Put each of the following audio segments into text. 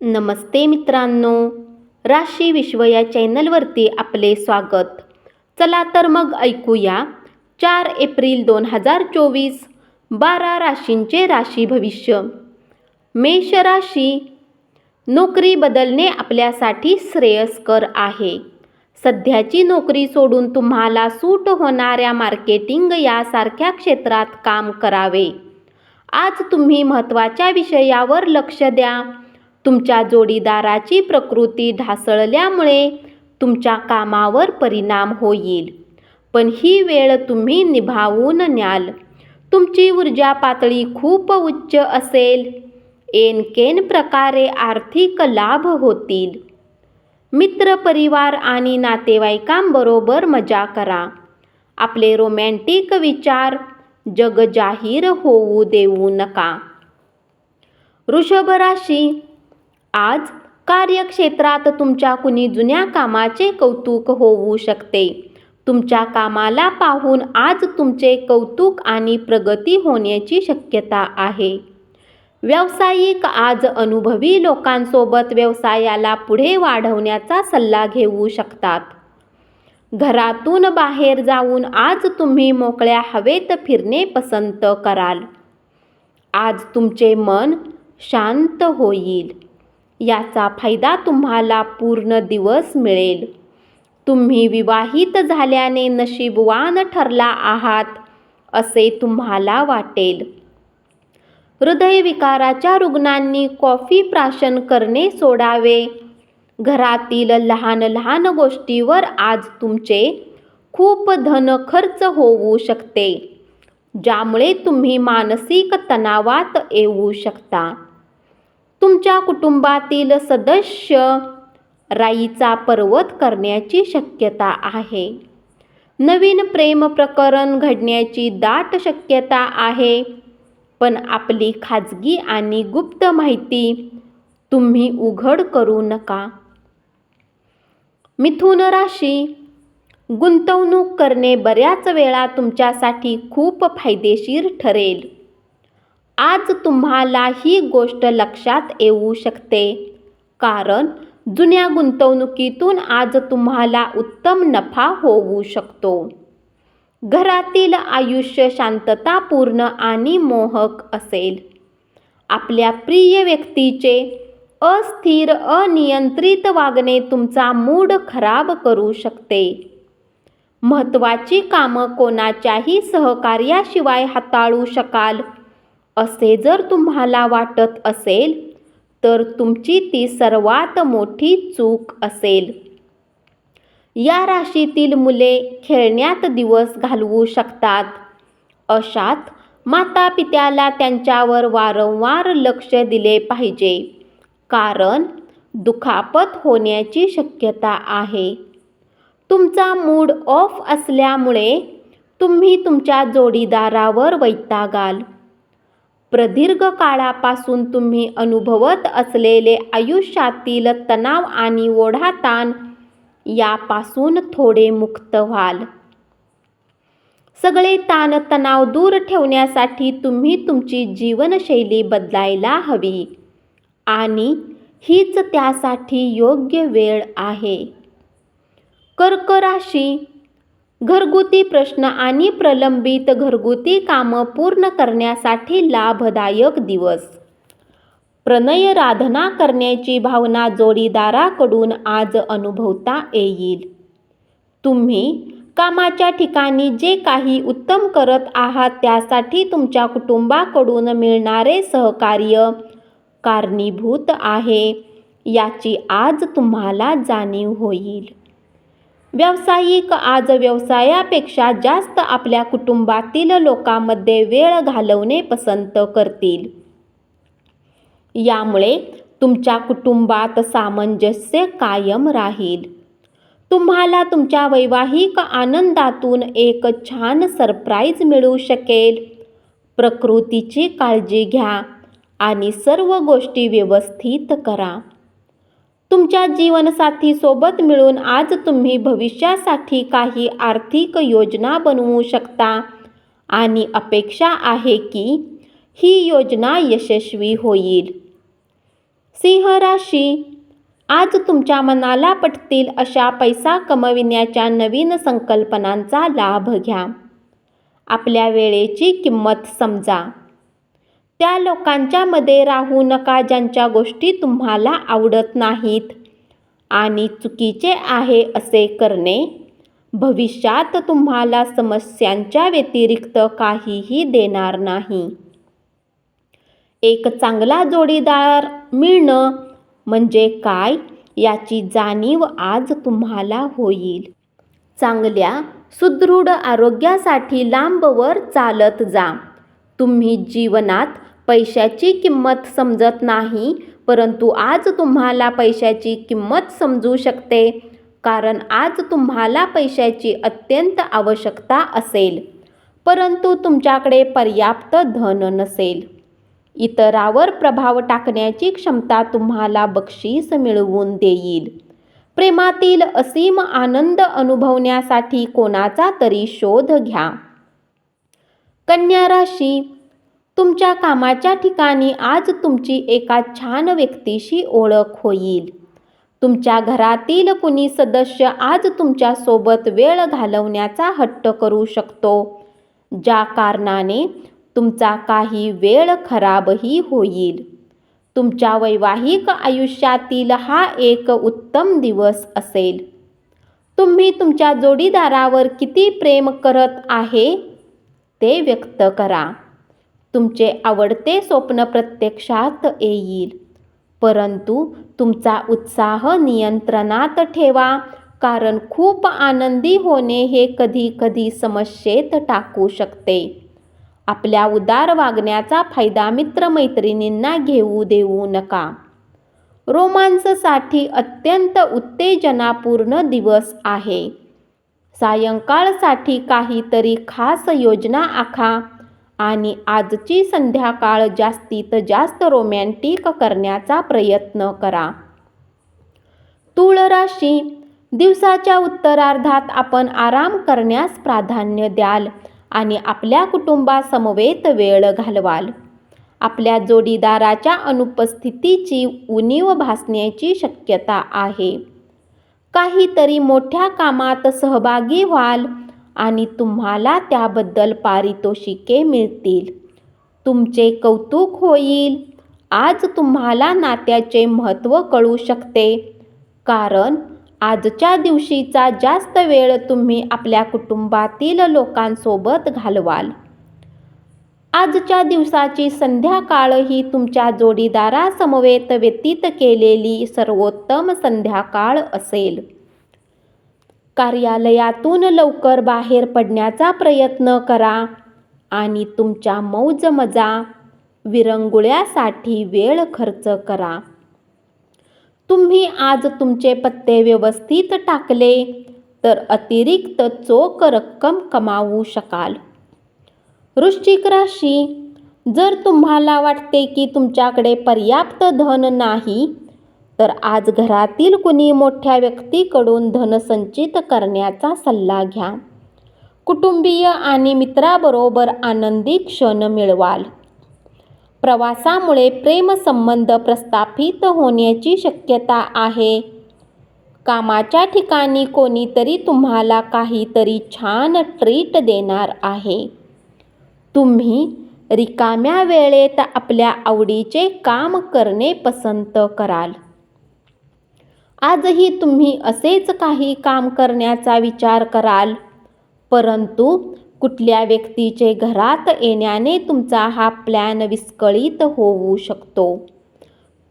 नमस्ते मित्रांनो, राशी विश्व या चॅनलवरती आपले स्वागत. चला तर मग ऐकूया 4 एप्रिल 2024 12 राशींचे राशी भविष्य. मेष राशी, नोकरी बदलणे आपल्यासाठी श्रेयस्कर आहे. सध्याची नोकरी सोडून तुम्हाला सूट होणाऱ्या मार्केटिंग यासारख्या क्षेत्रात काम करावे. आज तुम्ही महत्त्वाच्या विषयावर लक्ष द्या. तुमच्या जोडीदाराची प्रकृती ढासळल्यामुळे तुमच्या कामावर परिणाम होईल, पण ही वेळ तुम्ही निभावून न्याल. तुमची ऊर्जा पातळी खूप उच्च असेल. एनकेन प्रकारे आर्थिक लाभ होतील. मित्र, परिवार आणि नातेवाईकांबरोबर मजा करा. आपले रोमॅन्टिक विचार जगजाहीर होऊ देऊ नका. वृषभ राशी, आज कार्यक्षेत्रात तुमच्या कुणी जुन्या कामाचे कौतुक होऊ शकते. तुमच्या कामाला पाहून आज तुमचे कौतुक आणि प्रगती होण्याची शक्यता आहे. व्यावसायिक, आज अनुभवी लोकांसोबत व्यवसायाला पुढे वाढवण्याचा सल्ला घेऊ शकतात. घरातून बाहेर जाऊन आज तुम्ही मोकळ्या हवेत फिरणे पसंत कराल. आज तुमचे मन शांत होईल. याचा फायदा तुम्हाला पूर्ण दिवस मिळेल. तुम्ही विवाहित झाल्याने नशीबवान ठरला आहात असे तुम्हाला वाटेल. हृदयविकाराच्या रुग्णांनी कॉफी प्राशन करणे सोडावे. घरातील लहान लहान गोष्टीवर आज तुमचे खूप धन खर्च होऊ शकते, ज्यामुळे तुम्ही मानसिक तणावात येऊ शकता. तुमच्या कुटुंबातील सदस्य राईचा पर्वत करण्याची शक्यता आहे. नवीन प्रेम प्रकरण घडण्याची दाट शक्यता आहे, पण आपली खाजगी आणि गुप्त माहिती तुम्ही उघड करू नका. मिथुन राशी, गुंतवणूक करणे बऱ्याच वेळा तुमच्यासाठी खूप फायदेशीर ठरेल. आज तुम्हाला ही गोष्ट लक्षात येऊ शकते, कारण जुन्या गुंतवणुकीतून आज तुम्हाला उत्तम नफा होऊ शकतो. घरातील आयुष्य शांततापूर्ण आणि मोहक असेल. आपल्या प्रिय व्यक्तीचे अस्थिर, अनियंत्रित वागणे तुमचा मूड खराब करू शकते. महत्त्वाची कामं कोणाच्याही सहकार्याशिवाय हाताळू शकाल असे जर तुम्हाला वाटत असेल, तर तुमची ती सर्वात मोठी चूक असेल. या राशीतील मुले खेळण्यात दिवस घालवू शकतात. अशात मातापित्याला त्यांच्यावर वारंवार लक्ष दिले पाहिजे, कारण दुखापत होण्याची शक्यता आहे. तुमचा मूड ऑफ असल्यामुळे तुम्ही तुमच्या जोडीदारावर वैतागाल. प्रदीर्घ काळापासून तुम्ही अनुभवत असलेले आयुष्यातील तणाव आणि ओढाताण यापासून थोडे मुक्त व्हाल. सगळे ताणतणाव दूर ठेवण्यासाठी तुम्ही तुमची जीवनशैली बदलायला हवी, आणि हीच त्यासाठी योग्य वेळ आहे. कर्क राशी, घरगुती प्रश्न आणि प्रलंबित घरगुती कामं पूर्ण करण्यासाठी लाभदायक दिवस. प्रणयराधना करण्याची भावना जोडीदाराकडून आज अनुभवता येईल. तुम्ही कामाच्या ठिकाणी जे काही उत्तम करत आहात त्यासाठी तुमच्या कुटुंबाकडून मिळणारे सहकार्य कारणीभूत आहे, याची आज तुम्हाला जाणीव होईल. व्यावसायिक, आज व्यवसायापेक्षा जास्त आपल्या कुटुंबातील लोकांमध्ये वेळ घालवणे पसंत करतील. यामुळे तुमच्या कुटुंबात सामंजस्य कायम राहील. तुम्हाला तुमच्या वैवाहिक आनंदातून एक छान सरप्राईज मिळू शकेल. प्रकृतीची काळजी घ्या आणि सर्व गोष्टी व्यवस्थित करा. तुमच्या जीवनसाथी सोबत मिळून आज तुम्ही भविष्यासाठी काही आर्थिक योजना बनवू शकता, आणि अपेक्षा आहे की ही योजना यशस्वी होईल. सिंह राशी, आज तुमच्या मनाला पटतील अशा पैसा कमविण्याच्या नवीन संकल्पनांचा लाभ घ्या. आपल्या वेळेची किंमत समजा. त्या लोकांच्या मध्ये राहू नका ज्यांच्या गोष्टी तुम्हाला आवडत नाहीत आणि चुकीचे आहे असे करणे भविष्यात तुम्हाला समस्यांच्या व्यतिरिक्त काहीही देणार नाही. एक चांगला जोडीदार मिळणं म्हणजे काय याची जाणीव आज तुम्हाला होईल. चांगल्या सुदृढ आरोग्यासाठी लांबवर चालत जा. तुम्ही जीवनात पैशाची किंमत समजत नाही, परंतु आज तुम्हाला पैशाची किंमत समजू शकते, कारण आज तुम्हाला पैशाची अत्यंत आवश्यकता असेल, परंतु तुमच्याकडे पर्याप्त धन नसेल. इतरावर प्रभाव टाकण्याची क्षमता तुम्हाला बक्षीस मिळवून देईल. प्रेमातील असीम आनंद अनुभवण्यासाठी कोणाचा तरी शोध घ्या. कन्या राशी, तुमच्या कामाच्या ठिकाणी आज तुमची एका छान व्यक्तीशी ओळख होईल. तुमच्या घरातील कुणी सदस्य आज तुमच्या सोबत वेळ घालवण्याचा हट्ट करू शकतो, ज्या कारणाने तुमचा काही वेळ खराबही होईल. तुमच्या वैवाहिक आयुष्यातील हा एक उत्तम दिवस असेल. तुम्ही तुमच्या जोडीदारावर किती प्रेम करत आहे ते व्यक्त करा. तुमचे आवडते स्वप्न प्रत्यक्षात येईल, परंतु तुमचा उत्साह नियंत्रणात ठेवा, कारण खूप आनंदी होणे हे कधी कधी समस्येत टाकू शकते. आपल्या उदार वागण्याचा फायदा मित्रमैत्रिणींना घेऊ देऊ नका. रोमांससाठी अत्यंत उत्तेजनापूर्ण दिवस आहे. सायंकाळसाठी काहीतरी खास योजना आखा आणि आजची संध्याकाळ जास्तीत जास्त रोमॅन्टिक करण्याचा प्रयत्न करा. तूळ राशी, दिवसाच्या उत्तरार्धात आपण आराम करण्यास प्राधान्य द्याल आणि आपल्या कुटुंबासमवेत वेळ घालवाल. आपल्या जोडीदाराच्या अनुपस्थितीची उणीव भासण्याची शक्यता आहे. काहीतरी मोठ्या कामात सहभागी व्हाल आणि तुम्हाला त्याबद्दल पारितोषिके मिळतील. तुमचे कौतुक होईल. आज तुम्हाला नात्याचे महत्त्व कळू शकते, कारण आजच्या दिवशीचा जास्त वेळ तुम्ही आपल्या कुटुंबातील लोकांसोबत घालवाल. आजच्या दिवसाची संध्याकाळ ही तुमच्या जोडीदारासमवेत व्यतीत केलेली सर्वोत्तम संध्याकाळ असेल. कार्यालयातून लवकर बाहेर पडण्याचा प्रयत्न करा आणि तुमच्या मौज-मजा विरंगुळ्यासाठी वेळ खर्च करा. तुम्ही आज तुमचे पत्ते व्यवस्थित टाकले तर अतिरिक्त चोख रक्कम कमावू शकाल. वृश्चिक राशी, जर तुम्हाला वाटते की तुमच्याकडे पर्याप्त धन नाही, तर आज घरातील कुणी मोठ्या व्यक्तीकडून धन संचित करण्याचा सल्ला घ्या. कुटुंबीय आणि मित्राबरोबर आनंदी क्षण मिळवाल. प्रवासामुळे प्रेमसंबंध प्रस्थापित होण्याची शक्यता आहे. कामाच्या ठिकाणी कोणीतरी तुम्हाला काहीतरी छान ट्रीट देणार आहे. तुम्ही रिकाम्या वेळेत आपल्या आवडीचे काम करणे पसंत कराल. आजही तुम्ही असेच काही काम करण्याचा विचार कराल, परंतु कुठल्या व्यक्तीचे घरात येण्याने तुमचा हा प्लॅन विस्कळीत होऊ शकतो.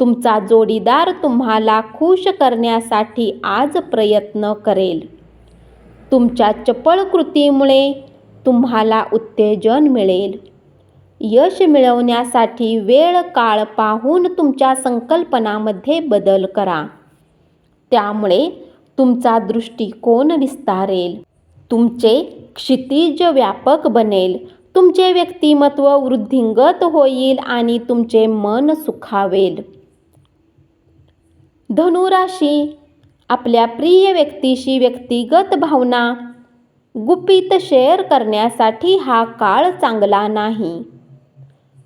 तुमचा जोडीदार तुम्हाला खुश करण्यासाठी आज प्रयत्न करेल. तुमच्या चपळ कृतीमुळे तुम्हाला उत्तेजन मिळेल. यश मिळवण्यासाठी वेळ काळ पाहून तुमच्या संकल्पनांमध्ये बदल करा. त्यामुळे तुमचा दृष्टिकोन विस्तारेल. तुमचे क्षितिज व्यापक बनेल. तुमचे व्यक्तिमत्व वृद्धिंगत होईल आणि तुमचे मन सुखावेल. धनुराशी, आपल्या प्रिय व्यक्तीशी व्यक्तिगत भावना गुपित शेअर करण्यासाठी हा काळ चांगला नाही.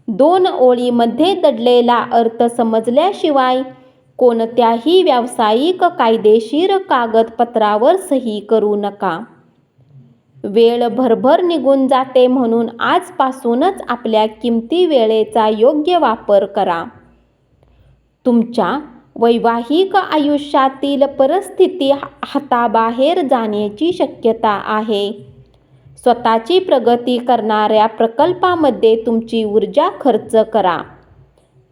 2 ओळीमध्ये दडलेला अर्थ समजल्याशिवाय कोणत्याही व्यावसायिक कायदेशीर कागदपत्रावर सही करू नका. वेळ भरभर निघून जाते म्हणून आजपासूनच आपल्या किमती वेळेचा योग्य वापर करा. तुमच्या वैवाहिक आयुष्यातील परिस्थिती हाताबाहेर जाण्याची शक्यता आहे. स्वतःची प्रगती करणाऱ्या प्रकल्पामध्ये तुमची ऊर्जा खर्च करा.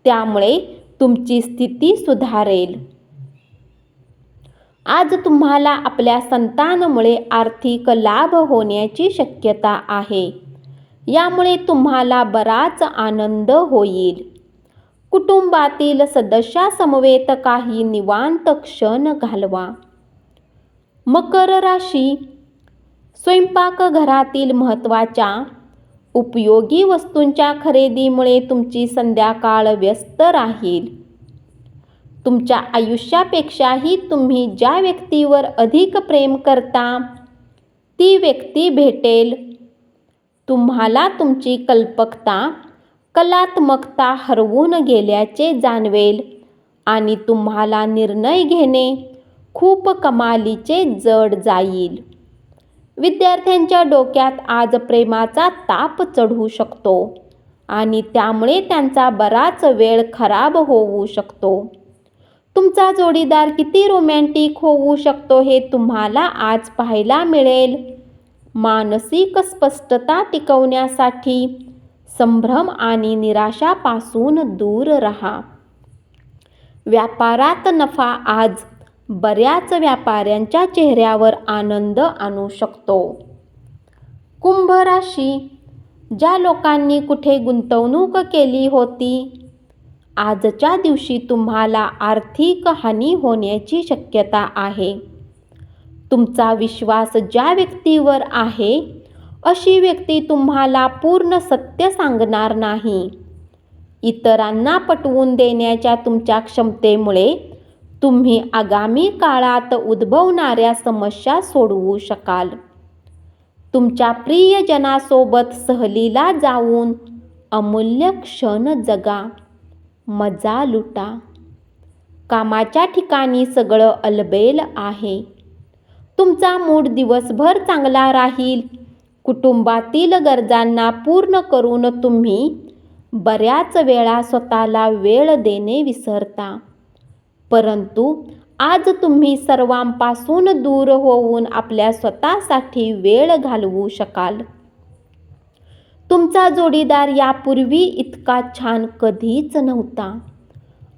त्यामुळे तुमची स्थिती सुधारेल. आज तुम्हाला आपल्या संतानामुळे आर्थिक लाभ होण्याची शक्यता आहे. यामुळे तुम्हाला बराच आनंद होईल. कुटुंबातील सदस्यासमवेत काही निवांत क्षण घालवा. मकर राशी, स्वयंपाकघरातील महत्त्वाच्या उपयोगी वस्तूंच्या खरेदीमुळे तुमची संध्याकाळ व्यस्त राहील. तुमच्या आयुष्यापेक्षाही तुम्ही ज्या व्यक्तीवर अधिक प्रेम करता ती व्यक्ती भेटेल. तुम्हाला तुमची कलात्मकता हरवून गेल्याचे जाणवेल आणि तुम्हाला निर्णय घेणे खूप कमालीचे जड जाईल. विद्यार्थ्यांच्या डोक्यात आज प्रेमाचा ताप चढू शकतो आणि त्यामुळे त्यांचा बराच वेळ खराब होऊ शकतो. तुमचा जोडीदार किती रोमॅन्टिक होऊ शकतो हे तुम्हाला आज पाहायला मिळेल. मानसिक स्पष्टता टिकवण्यासाठी संभ्रम आणि निराशापासून दूर राहा. व्यापारात नफा आज बऱ्याच व्यापाऱ्यांच्या चेहऱ्यावर आनंद आणू शकतो. कुंभ राशी, ज्या लोकांनी कुठे गुंतवणूक केली होती आजच्या दिवशी तुम्हाला आर्थिक हानी होण्याची शक्यता आहे. तुमचा विश्वास ज्या व्यक्तीवर आहे अशी व्यक्ती तुम्हाला पूर्ण सत्य सांगणार नाही. इतरांना पटवून देण्याच्या तुमच्या क्षमतेमुळे तुम्ही आगामी काळात उद्भवणाऱ्या समस्या सोडवू शकाल. तुमच्या प्रियजनासोबत सहलीला जाऊन अमूल्य क्षण जगा, मजा लुटा. कामाच्या ठिकाणी सगळं अलबेल आहे. तुमचा मूड दिवसभर चांगला राहील. कुटुंबातील गरजांना पूर्ण करून तुम्ही बऱ्याच वेळा स्वतःला वेळ देणे विसरता. परंतु आज तुम्ही सर्वांपासून दूर होऊन आपल्या स्वतःसाठी वेळ घालवू शकाल. तुमचा जोडीदार यापूर्वी इतका छान कधीच नव्हता.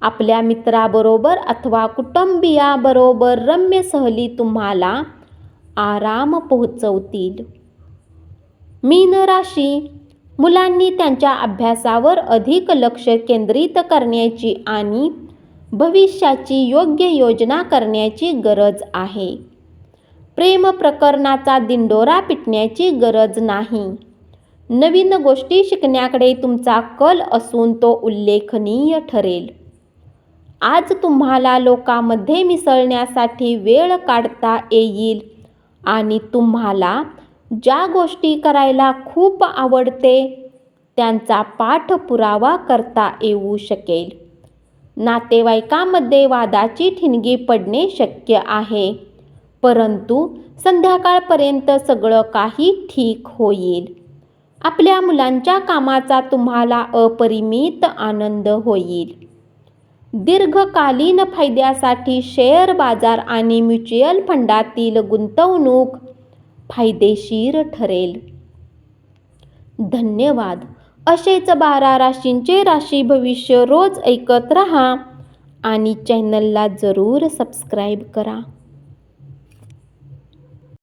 आपल्या मित्राबरोबर अथवा कुटुंबियाबरोबर रम्य सहली तुम्हाला आराम पोहोचवतील. मीन राशी, मुलांनी त्यांच्या अभ्यासावर अधिक लक्ष केंद्रित करण्याची आणि भविष्याची योग्य योजना करण्याची गरज आहे. प्रेम प्रकरणाचा दिंडोरा पिटण्याची गरज नाही. नवीन गोष्टी शिकण्याकडे तुमचा कल असून तो उल्लेखनीय ठरेल. आज तुम्हाला लोकांमध्ये मिसळण्यासाठी वेळ काढता येईल आणि तुम्हाला ज्या गोष्टी करायला खूप आवडते त्यांचा पाठपुरावा करता येऊ शकेल. नातेवाईकांमध्ये वादाची ठिणगी पडणे शक्य आहे, परंतु संध्याकाळपर्यंत सगळं काही ठीक होईल. आपल्या मुलांच्या कामाचा तुम्हाला अपरिमित आनंद होईल. दीर्घकालीन फायद्यासाठी शेअर बाजार आणि म्युच्युअल फंडातील गुंतवणूक फायदेशीर ठरेल. धन्यवाद. असेच 12 राशींचे राशी भविष्य रोज ऐकत रहा आणि चॅनलला जरूर सबस्क्राईब करा.